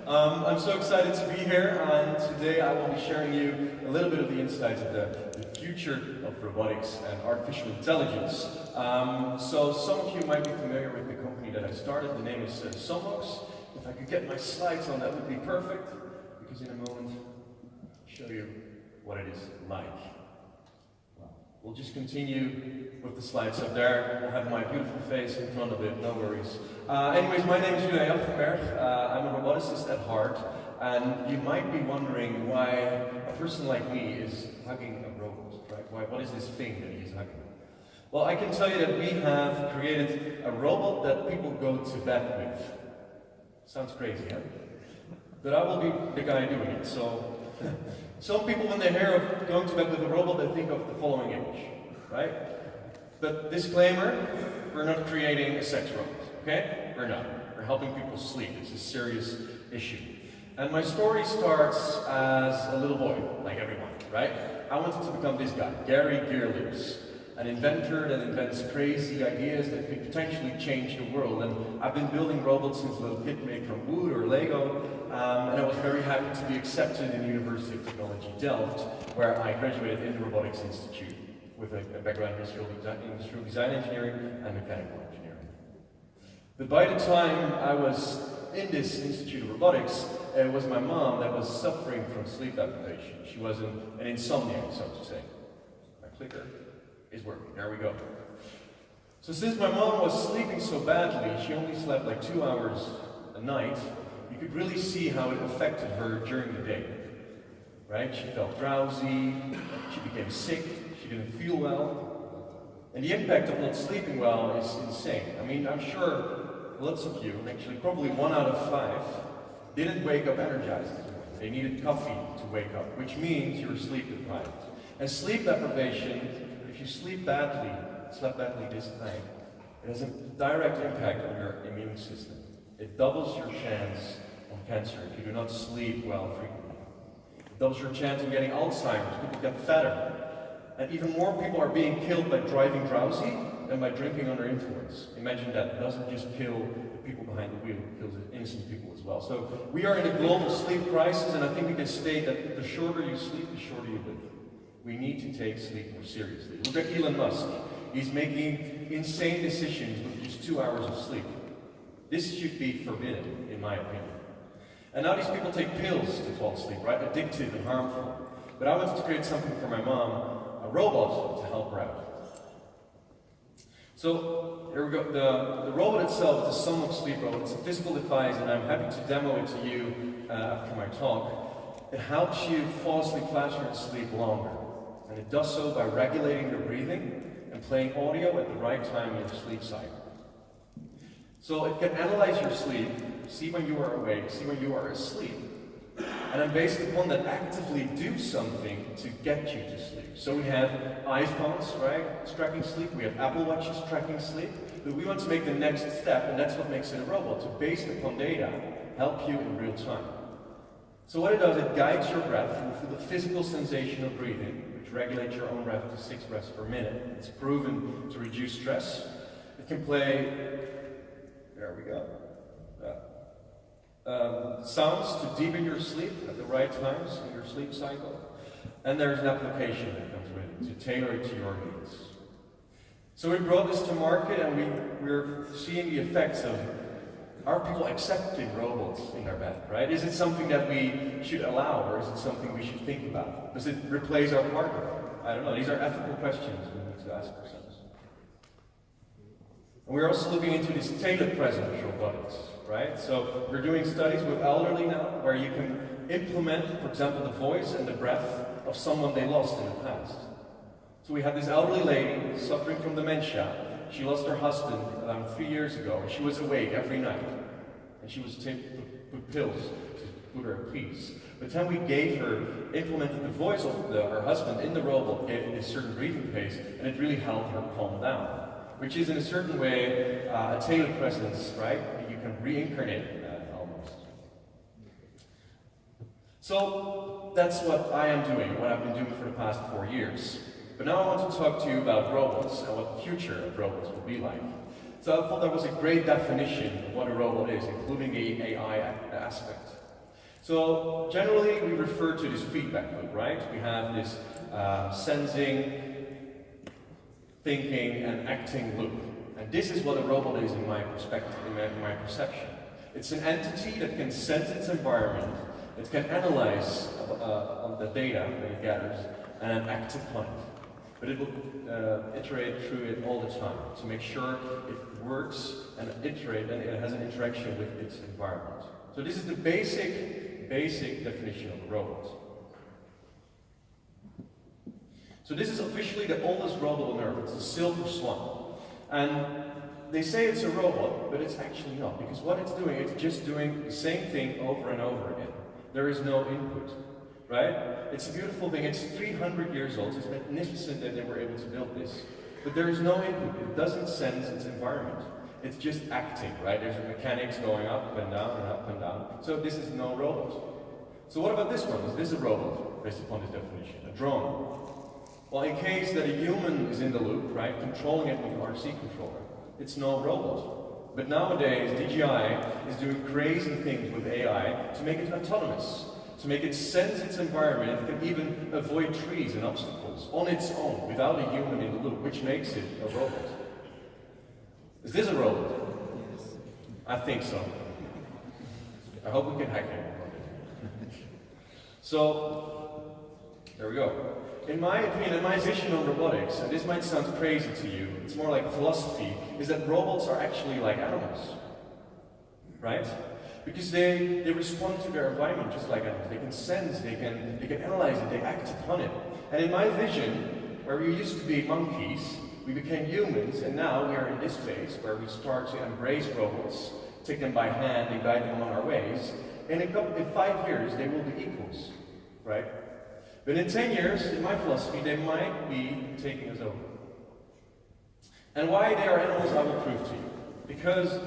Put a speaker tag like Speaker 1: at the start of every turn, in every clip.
Speaker 1: I'm so excited to be here, and today I will be sharing you a little bit of the insights of the future of robotics and artificial intelligence. So some of you might be familiar with the company that I started. The name is Robotics. If I could get my slides on, that would be perfect, because in a moment I'll show you what it is like. We'll just continue with the slides up there. We'll have my beautiful face in front of it, no worries. Anyways, my name is Julian Jagtenberg. I'm a roboticist at heart, and you might be wondering why a person like me is hugging a robot, right? What is this thing that he is hugging? Well, I can tell you that we have created a robot that people go to bed with. Sounds crazy, huh? But I will be the guy doing it, so... Some people, when they hear of going to bed with a robot, they think of the following image, right? But disclaimer, we're not creating a sex robot, okay? We're not. We're helping people sleep. It's a serious issue. And my story starts as a little boy, like everyone, right? I wanted to become this guy, Gary Gearloose, an inventor that invents crazy ideas that could potentially change the world. And I've been building robots since a little kid, made from wood or Lego, and I was very happy to be accepted in the University of Technology Delft, where I graduated in the Robotics Institute with a background in industrial design engineering and mechanical engineering. But by the time I was in this Institute of Robotics, it was my mom that was suffering from sleep deprivation. She was an insomniac, so to say. My clicker is working. There we go. So since my mom was sleeping so badly, she only slept like 2 hours a night, you could really see how it affected her during the day. Right? She felt drowsy, she became sick, she didn't feel well. And the impact of not sleeping well is insane. I mean, I'm sure lots of you, and actually probably 1 out of 5, didn't wake up energized. They needed coffee to wake up, which means you were sleep deprived. And sleep deprivation, if you slept badly this night, it has a direct impact on your immune system. It doubles your chance of cancer if you do not sleep well frequently. It doubles your chance of getting Alzheimer's. People get fatter. And even more people are being killed by driving drowsy than by drinking under influence. Imagine that. It doesn't just kill the people behind the wheel, it kills innocent people as well. So we are in a global sleep crisis, and I think we can state that the shorter you sleep, the shorter you live. We need to take sleep more seriously. Look at Elon Musk. He's making insane decisions with just 2 hours of sleep. This should be forbidden, in my opinion. And now these people take pills to fall asleep, right? Addictive and harmful. But I wanted to create something for my mom, a robot, to help her out. So, here we go. The robot itself is a Somnux sleep robot. It's a physical device, and I'm happy to demo it to you after my talk. It helps you fall asleep faster and sleep longer. And it does so by regulating your breathing and playing audio at the right time in your sleep cycle. So it can analyze your sleep, see when you are awake, see when you are asleep, and then based upon that actively do something to get you to sleep. So we have iPhones, right, tracking sleep, we have Apple Watches tracking sleep, but we want to make the next step, and that's what makes it a robot, to based upon data, help you in real time. So what it does, it guides your breath through the physical sensation of breathing, which regulates your own breath to 6 breaths per minute. It's proven to reduce stress. It can play, there we go, sounds to deepen your sleep at the right times in your sleep cycle. And there's an application that comes with it to tailor it to your needs. So we brought this to market, and we're seeing the effects of, are people accepting robots in their bed, right? Is it something that we should allow, or is it something we should think about? Does it replace our partner? I don't know. These are ethical questions we need to ask ourselves. And we're also looking into this tailored presence robotics, right? So we're doing studies with elderly now, where you can implement, for example, the voice and the breath of someone they lost in the past. So we had this elderly lady suffering from dementia. She lost her husband 3 years ago, and she was awake every night. And she was put pills to put her at peace. But then we gave her, implemented the voice of her husband in the robot, gave it a certain breathing pace, and it really helped her calm down. Which is in a certain way a tailored presence, right? You can reincarnate almost. So that's what I am doing, what I've been doing for the past 4 years. But now I want to talk to you about robots and what the future of robots will be like. So I thought that was a great definition of what a robot is, including the AI aspect. So generally we refer to this feedback loop, right? We have this sensing, thinking, and acting loop. And this is what a robot is in my perspective, in my perception. It's an entity that can sense its environment, it can analyze on the data that it gathers, and act upon it. But it will iterate through it all the time to make sure it works and iterate and it has an interaction with its environment. So this is the basic definition of a robot. So this is officially the oldest robot on Earth. It's the Silver Swan. And they say it's a robot, but it's actually not, because what it's just doing the same thing over and over again. There is no input, right? It's a beautiful thing. It's 300 years old. It's magnificent that they were able to build this. But there is no input. It doesn't sense its environment. It's just acting, right? There's mechanics going up and down and up and down. So this is no robot. So what about this one? Is this a robot, based upon this definition? A drone? Well, in case that a human is in the loop, right, controlling it with an RC controller, it's no robot. But nowadays, DJI is doing crazy things with AI to make it autonomous, to make it sense its environment. It can even avoid trees and obstacles on its own, without a human in the loop, which makes it a robot. Is this a robot? Yes. I think so. I hope we can hack it. So, there we go. In my opinion, and my vision on robotics, and this might sound crazy to you, it's more like philosophy, is that robots are actually like animals. Right? Because they respond to their environment just like animals. They can sense, they can analyze it, they act upon it. And in my vision, where we used to be monkeys, we became humans, and now we are in this phase where we start to embrace robots, take them by hand and guide them on our ways. And in 5 years, they will be equals. Right? But in 10 years, in my philosophy, they might be taking us over. And why they are animals, I will prove to you. Because,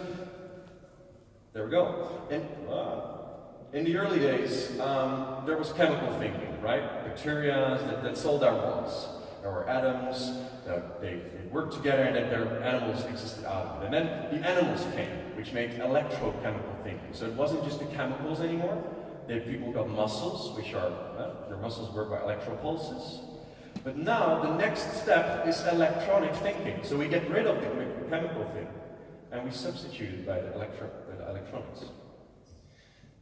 Speaker 1: there we go. In the early days, there was chemical thinking, right? Bacteria that sold our bonds. There were atoms, they worked together, and then their animals existed out of it. And then the animals came, which made electrochemical thinking. So it wasn't just the chemicals anymore. People got muscles, which are, their muscles work by electropulses. But now, the next step is electronic thinking. So we get rid of the chemical thing, and we substitute it by the electronics.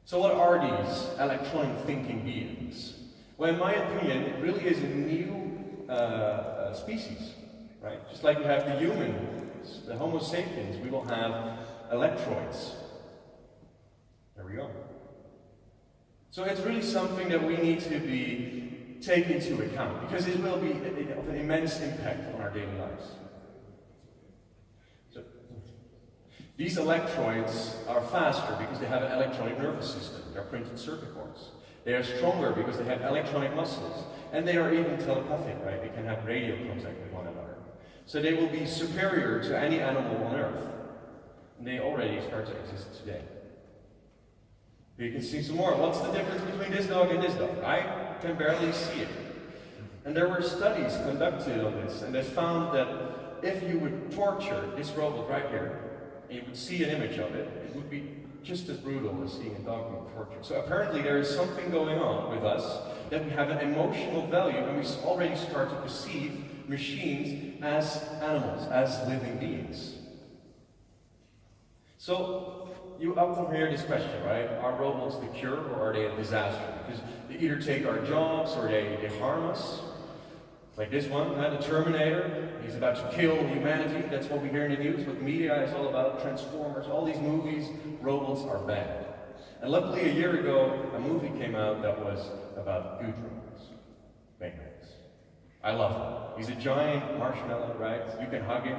Speaker 1: So what are these electronic thinking beings? Well, in my opinion, it really is a new species, right? Just like we have the humans, the Homo sapiens, we will have electroids. There we go. So it's really something that we need to take into account, because it will be of an immense impact on our daily lives. So, these electroids are faster because they have an electronic nervous system. They're printed circuit boards. They are stronger because they have electronic muscles. And they are even telepathic, right? They can have radio contact with one another. So they will be superior to any animal on Earth. And they already start to exist today. You can see some more. What's the difference between this dog and this dog? I can barely see it. And there were studies conducted on this, and they found that if you would torture this robot right here, and you would see an image of it, it would be just as brutal as seeing a dog being tortured. So apparently there is something going on with us, that we have an emotional value, and we already start to perceive machines as animals, as living beings. So, you often hear this question, right? Are robots the cure, or are they a disaster? Because they either take our jobs or they harm us. Like this one, the Terminator, he's about to kill humanity. That's what we hear in the news, what media is all about, Transformers, all these movies, robots are bad. And luckily a year ago, a movie came out that was about good robots. Baymax. I love him. He's a giant marshmallow, right? You can hug him.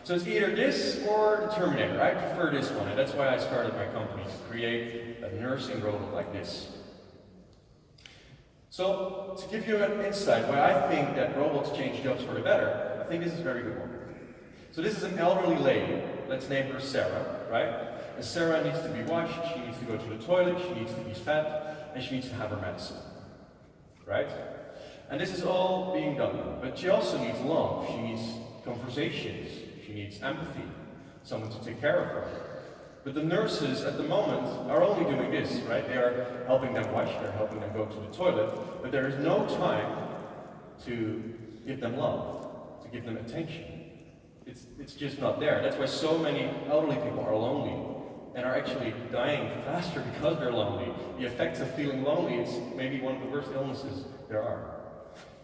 Speaker 1: So it's either this or the Terminator. I prefer this one, and that's why I started my company, to create a nursing robot like this. So, to give you an insight why I think that robots change jobs for the better, I think this is a very good one. So this is an elderly lady. Let's name her Sarah, right? And Sarah needs to be washed, she needs to go to the toilet, she needs to be fed, and she needs to have her medicine. Right? And this is all being done. But she also needs love, she needs conversations, she needs empathy. someone to take care of her. But the nurses at the moment are only doing this, right? They are helping them wash, they're helping them go to the toilet, but there is no time to give them love, to give them attention. It's just not there. That's why so many elderly people are lonely and are actually dying faster because they're lonely. The effects of feeling lonely is maybe one of the worst illnesses there are.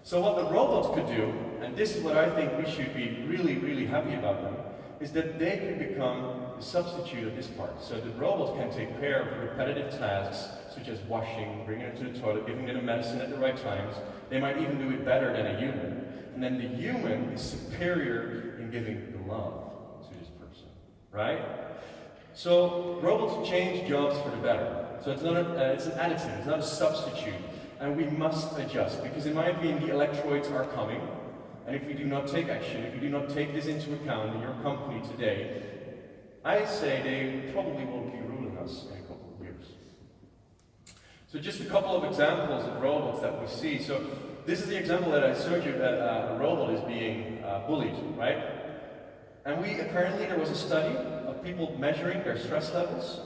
Speaker 1: So what the robots could do, and this is what I think we should be really, really happy about them, is that they can become the substitute of this part. So the robots can take care of repetitive tasks, such as washing, bringing it to the toilet, giving them the medicine at the right times. They might even do it better than a human. And then the human is superior in giving the love to this person, right? So robots change jobs for the better. So it's an additive, it's not a substitute. And we must adjust, because in my opinion, the electroids are coming. And if we do not take action, if we do not take this into account in your company today, I say they probably will be ruling us in a couple of years. So just a couple of examples of robots that we see. So this is the example that I showed you that a robot is being bullied, right? And apparently there was a study of people measuring their stress levels.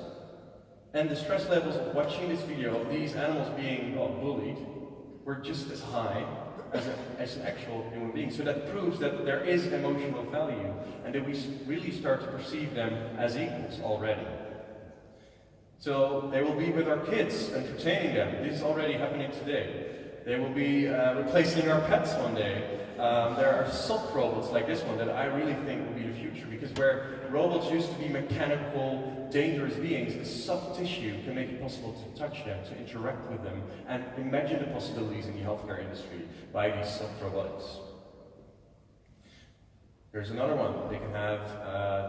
Speaker 1: And the stress levels of watching this video of these animals being bullied were just as high as an actual human being. So that proves that there is emotional value and that we really start to perceive them as equals already. So they will be with our kids, entertaining them. This is already happening today. They will be replacing our pets one day. There are soft robots like this one that I really think will be the future, because where robots used to be mechanical, dangerous beings, the soft tissue can make it possible to touch them, to interact with them, and imagine the possibilities in the healthcare industry by these soft robotics. Here's another one. They can have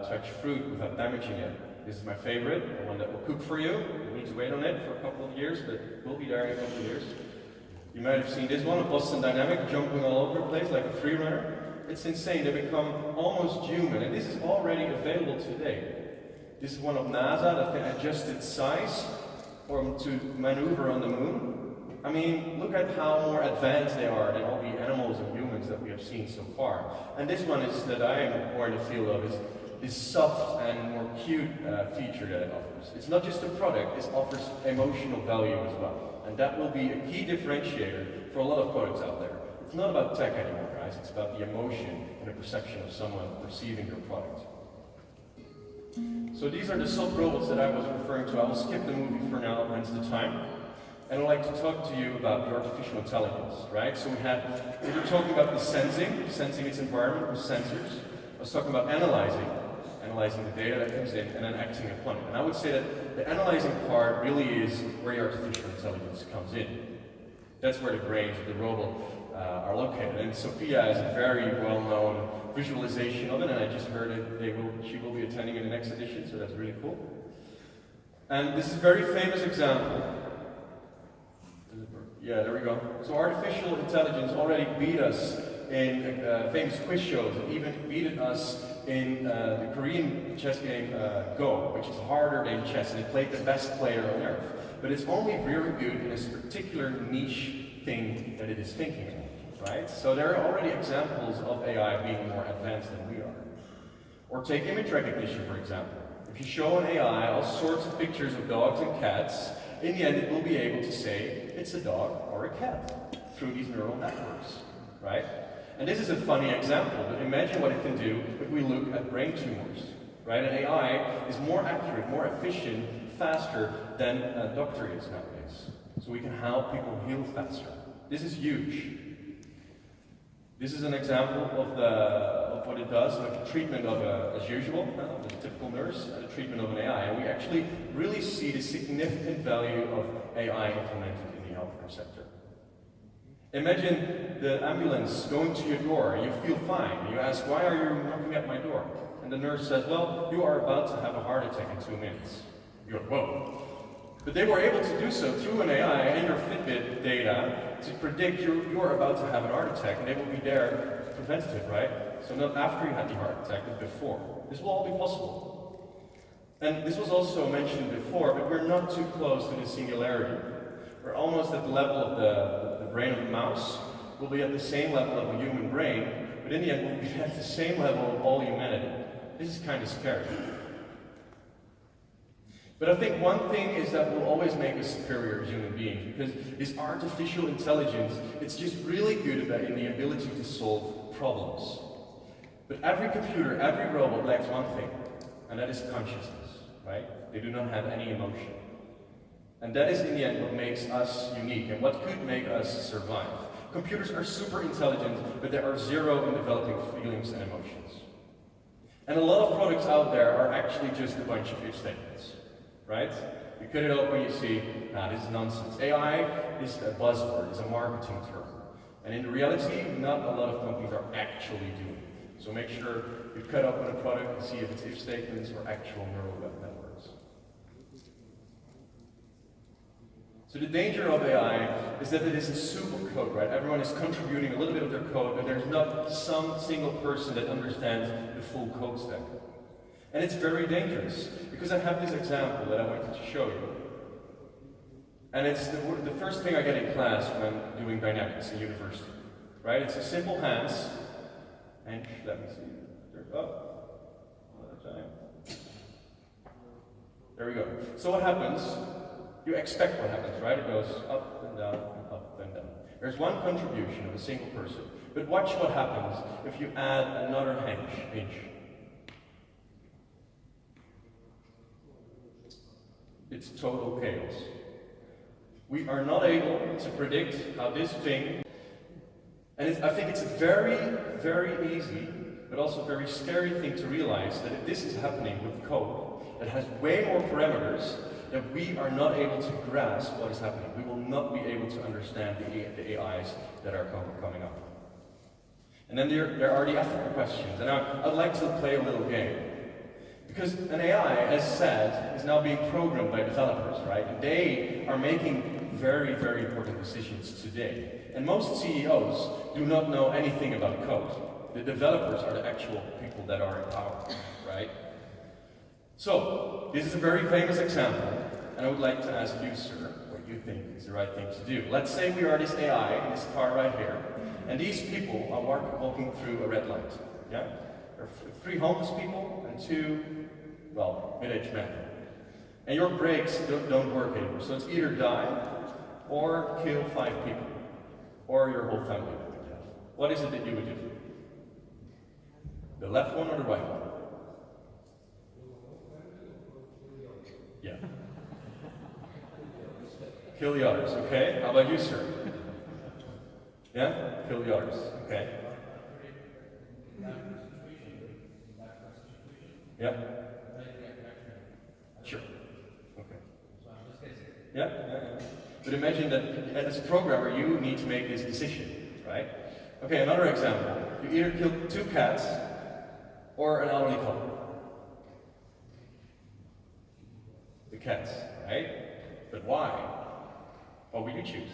Speaker 1: touch fruit without damaging it. This is my favorite, the one that will cook for you. You need to wait on it for a couple of years, but it will be there in a couple of years. You might have seen this one, a Boston Dynamic, jumping all over the place like a free runner. It's insane. They become almost human, and this is already available today. This is one of NASA that can adjust its size to maneuver on the moon. I mean, look at how more advanced they are than all the animals and humans that we have seen so far. And this one is that I am more in the field of is this soft and more cute feature that it offers. It's not just a product, it offers emotional value as well. And that will be a key differentiator for a lot of products out there. It's not about tech anymore, guys. It's about the emotion and the perception of someone perceiving your product. So these are the soft robots that I was referring to. I will skip the movie for now, hence the time. And I'd like to talk to you about the artificial intelligence, right? So we were talking about the sensing its environment with sensors. I was talking about analyzing the data that comes in, and then acting upon it. And I would say that the analyzing part really is where the artificial intelligence comes in. That's where the brains of the robot are located. And Sophia is a very well-known visualization of it, and I just heard that she will be attending in the next edition, so that's really cool. And this is a very famous example. Yeah, there we go. So artificial intelligence already beat us in famous quiz shows. It even beat us in the Korean chess game Go, which is harder than chess, and it played the best player on earth. But it's only really good in this particular niche thing that it is thinking of, right? So there are already examples of AI being more advanced than we are. Or take image recognition, for example. If you show an AI all sorts of pictures of dogs and cats, in the end it will be able to say it's a dog or a cat through these neural networks, right? And this is a funny example, but imagine what it can do if we look at brain tumors, right? An AI is more accurate, more efficient, faster than a doctor is nowadays. So we can help people heal faster. This is huge. This is an example of what it does with the treatment of, as usual, of a typical nurse, and the treatment of an AI. And we actually really see the significant value of AI implemented in the healthcare sector. Imagine the ambulance going to your door, and you feel fine. You ask, why are you knocking at my door? And the nurse says, well, you are about to have a heart attack in 2 minutes. You're like, whoa. But they were able to do so through an AI and your Fitbit data to predict you're about to have an heart attack, and they will be there preventative, right? So not after you had the heart attack, but before. This will all be possible. And this was also mentioned before, but we're not too close to the singularity. We're almost at the level of the brain of a mouse. We'll be at the same level of a human brain, but in the end we'll be at the same level of all humanity. this is kind of scary. But I think one thing is that will always make us superior as human beings, because this artificial intelligence, it's just really good in the ability to solve problems. But every computer, every robot lacks one thing, and that is consciousness, right? They do not have any emotion. And that is in the end what makes us unique, and what could make us survive. Computers are super intelligent, but they are zero in developing feelings and emotions. And a lot of products out there are actually just a bunch of if statements. Right? You cut it open, you see, this is nonsense. AI is a buzzword, it's a marketing term. And in reality, not a lot of companies are actually doing it. So make sure you cut open a product and see if it's if statements or actual neural networks. So the danger of AI is that it is a soup of code, right? Everyone is contributing a little bit of their code, but there's not some single person that understands the full code stack. And it's very dangerous, because I have this example that I wanted to show you. And it's the first thing I get in class when doing dynamics in university. Right? It's a simple hands. And let me see. Up. One at a time. There we go. So what happens? You expect what happens, right? It goes up and down, and up and down. There's one contribution of a single person. But watch what happens if you add another hinge. It's total chaos. We are not able to predict how this thing, and I think it's a very, very easy, but also very scary thing to realize that if this is happening with code that has way more parameters, that we are not able to grasp what is happening. We will not be able to understand the AIs that are coming up. And then there are the ethical questions, and I'd like to play a little game. Because an AI, as said, is now being programmed by developers, right? And they are making very, very important decisions today. And most CEOs do not know anything about code. The developers are the actual people that are in power, right? So, this is a very famous example, and I would like to ask you, sir, what you think is the right thing to do. Let's say we are this AI in this car right here, and these people are walking through a red light, yeah? There are 3 homeless people and 2, well, middle-aged men. And your brakes don't work anymore. So it's either die or kill 5 people. Or your whole family. What is it that you would do? The left one or the right one? Yeah. Kill the others, okay? How about you, sir? Yeah? Kill the others, okay. Yeah? Sure. Okay. Yeah? But imagine that as a programmer, you need to make this decision, right? Okay, another example. You either kill 2 cats or an elderly couple. The cats, right? But why? What would you choose?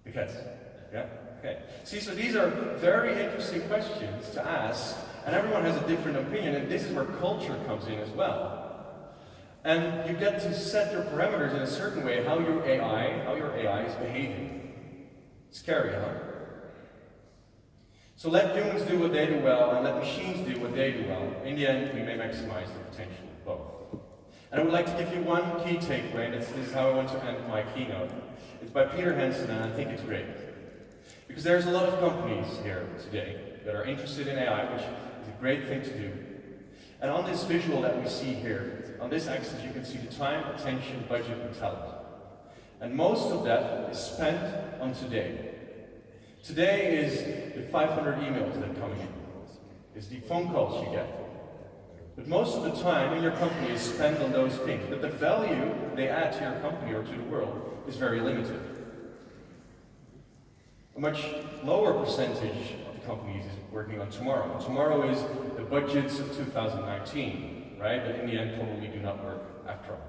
Speaker 1: The cats. Yeah? Okay. See, so these are very interesting questions to ask, and everyone has a different opinion, and this is where culture comes in as well. And you get to set your parameters in a certain way how your AI is behaving. Scary, huh? So let humans do what they do well, and let machines do what they do well. In the end, we may maximize the potential of both. And I would like to give you one key takeaway, and this is how I want to end my keynote. It's by Peter Hansen, and I think it's great. Because there's a lot of companies here today that are interested in AI, which is a great thing to do. And on this visual that we see here, on this axis you can see the time, attention, budget, and talent. And most of that is spent on today. Today is the 500 emails that come in. It's the phone calls you get. But most of the time in your company is spent on those things. But the value they add to your company or to the world is very limited. A much lower percentage of companies is working on tomorrow. Tomorrow is the budgets of 2019, right? That in the end probably do not work after all.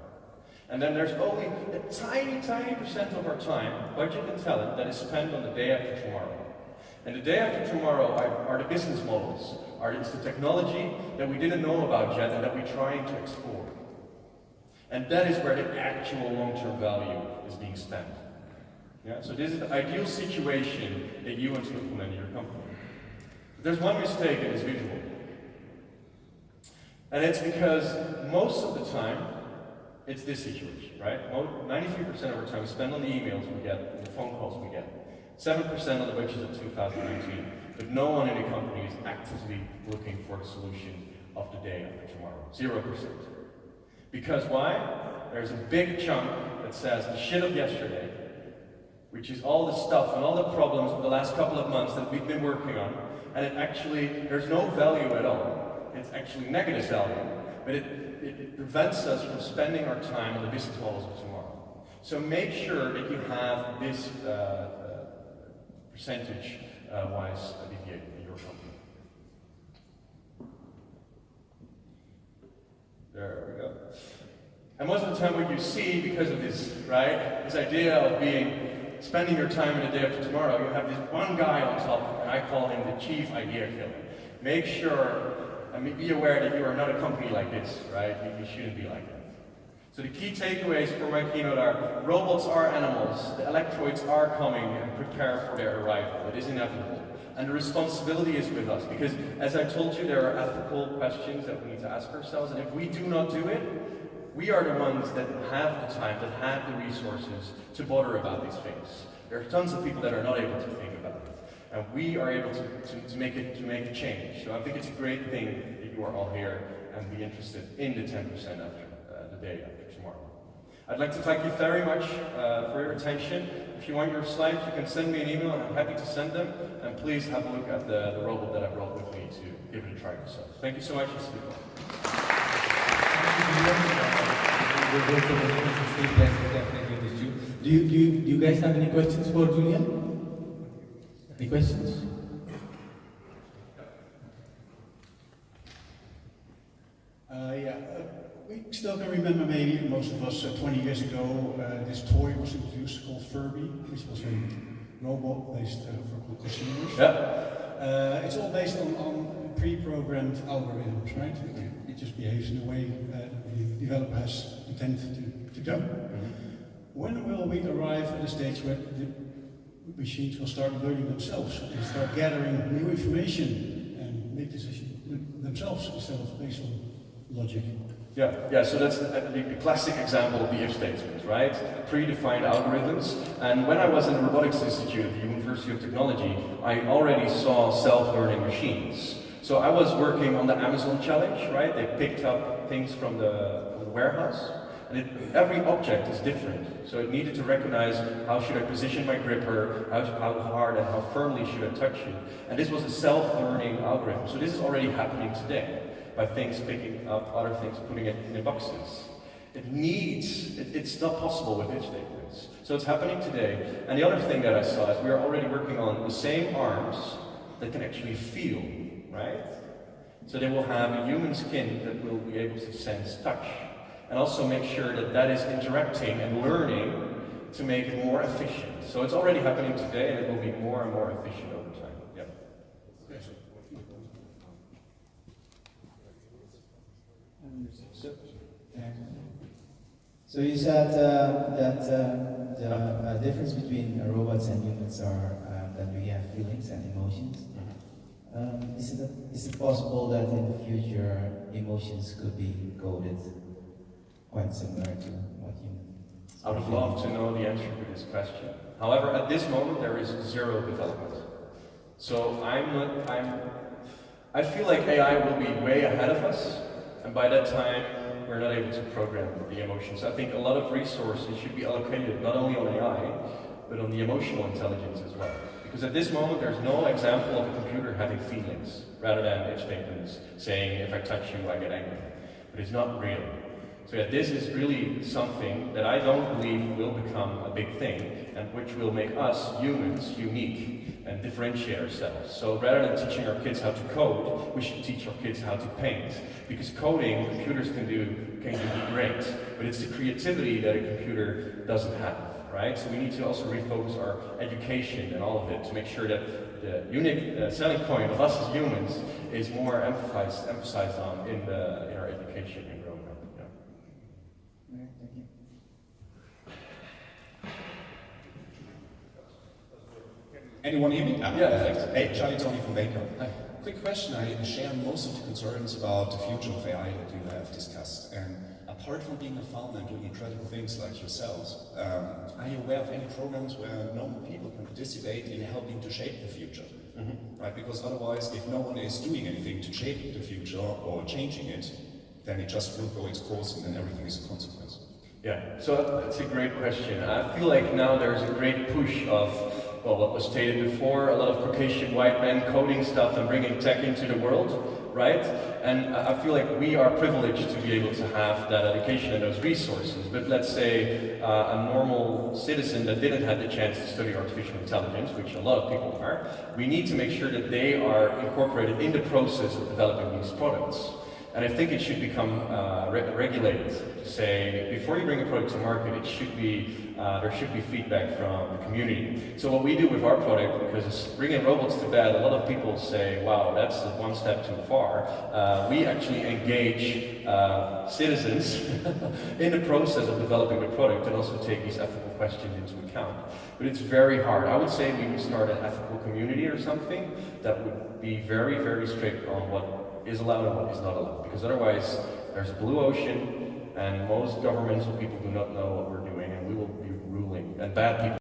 Speaker 1: And then there's only a tiny, tiny percent of our time, budget and talent, that is spent on the day after tomorrow. And the day after tomorrow are the business models, it's the technology that we didn't know about yet and that we're trying to explore. And that is where the actual long-term value is being spent. Yeah? So this is the ideal situation that you want to implement in your company. But there's one mistake in this visual. And it's because most of the time, it's this situation, right? 93% of our time we spend on the emails we get, the phone calls we get. 7% on the budget of 2019, but no one in the company is actively looking for the solution of the day after tomorrow. 0%. Because why? There's a big chunk that says the shit of yesterday, which is all the stuff and all the problems of the last couple of months that we've been working on, and it actually, there's no value at all. It's actually negative value, but it prevents us from spending our time on the business models of tomorrow. So make sure that you have this percentage-wise deviate in your company. There we go. And most of the time what you see, because of this, right, this idea of spending your time in the day after tomorrow, you have this one guy on top, and I call him the chief idea killer. Make sure, be aware that you are not a company like this, right? You shouldn't be like that. So the key takeaways for my keynote are, robots are animals, the electroids are coming, and prepare for their arrival. It is inevitable. And the responsibility is with us, because as I told you, there are ethical questions that we need to ask ourselves, and if we do not do it, we are the ones that have the time, that have the resources to bother about these things. There are tons of people that are not able to think about it. And we are able to make a change. So I think it's a great thing that you are all here and be interested in the 10% after the day after tomorrow. I'd like to thank you very much for your attention. If you want your slides, you can send me an email and I'm happy to send them. And please have a look at the robot that I brought with me to give it a try yourself. Thank you so much.
Speaker 2: Do you guys have any questions for Julian? Any questions?
Speaker 3: We still can remember, maybe most of us, 20 years ago, this toy was introduced called Furby, which was a robot based for consumers.
Speaker 1: Yeah.
Speaker 3: It's all based on pre-programmed algorithms, right? It just behaves in a way the developer has intended to do.
Speaker 1: Mm-hmm.
Speaker 3: When will we arrive at a stage where the machines will start learning themselves and start gathering new information and make decisions themselves instead of based on logic?
Speaker 1: Yeah, so that's the classic example of the if statement, right? Predefined algorithms. And when I was in the Robotics Institute at the University of Technology, I already saw self-learning machines. So I was working on the Amazon challenge, right? They picked up things from the warehouse, and every object is different. So it needed to recognize how should I position my gripper, how hard and how firmly should I touch it. And this was a self-learning algorithm. So this is already happening today, by things picking up other things, putting it in boxes. It's not possible with if statements. So it's happening today. And the other thing that I saw is we are already working on the same arms that can actually feel, right? So they will have a human skin that will be able to sense touch. And also make sure that that is interacting and learning to make it more efficient. So it's already happening today and it will be more and more efficient over time. Yeah.
Speaker 4: So you said that the difference between robots and humans are that we have feelings and emotions. Is it possible that in the future emotions could be coded quite similar to what humans?
Speaker 1: I would love to know the answer to this question. However, at this moment there is zero development. So I feel like AI will be way ahead of us, and by that time we're not able to program the emotions. I think a lot of resources should be allocated not only on AI, but on the emotional intelligence as well. Because at this moment there's no example of a computer having feelings, rather than if statements saying if I touch you I get angry. But it's not real. So yeah, this is really something that I don't believe will become a big thing, and which will make us humans unique and differentiate ourselves. So rather than teaching our kids how to code, we should teach our kids how to paint. Because coding, computers can do great, but it's the creativity that a computer doesn't have, right? So we need to also refocus our education and all of it to make sure that the unique selling point of us as humans is more emphasized on in our education and growing up. Yeah.
Speaker 4: Okay, thank you.
Speaker 5: Anyone hear me?
Speaker 1: Yeah, thanks.
Speaker 5: Hey, Charlie Tony from Baker. quick question. I share most of the concerns about the future of AI that you have discussed. And apart from being a founder and doing incredible things like yourselves, are you aware of any programs where normal people can participate in helping to shape the future? Right? Because otherwise, if no one is doing anything to shape the future or changing it, then it just will go its course and then everything is a consequence.
Speaker 1: Yeah, so that's a great question. I feel like now there's a great push of, well, what was stated before, a lot of Caucasian white men coding stuff and bringing tech into the world, right? And I feel like we are privileged to be able to have that education and those resources. But let's say a normal citizen that didn't have the chance to study artificial intelligence, which a lot of people are, we need to make sure that they are incorporated in the process of developing these products. And I think it should become regulated to say, before you bring a product to market, it should be, there should be feedback from the community. So what we do with our product, because bringing robots to bed, a lot of people say, wow, that's one step too far. We actually engage citizens in the process of developing the product and also take these ethical questions into account. But it's very hard. I would say we would start an ethical community or something that would be very, very strict on what is allowed and what is not allowed, because otherwise there's a blue ocean and most governments or people do not know what we're doing and we will be ruling, and bad people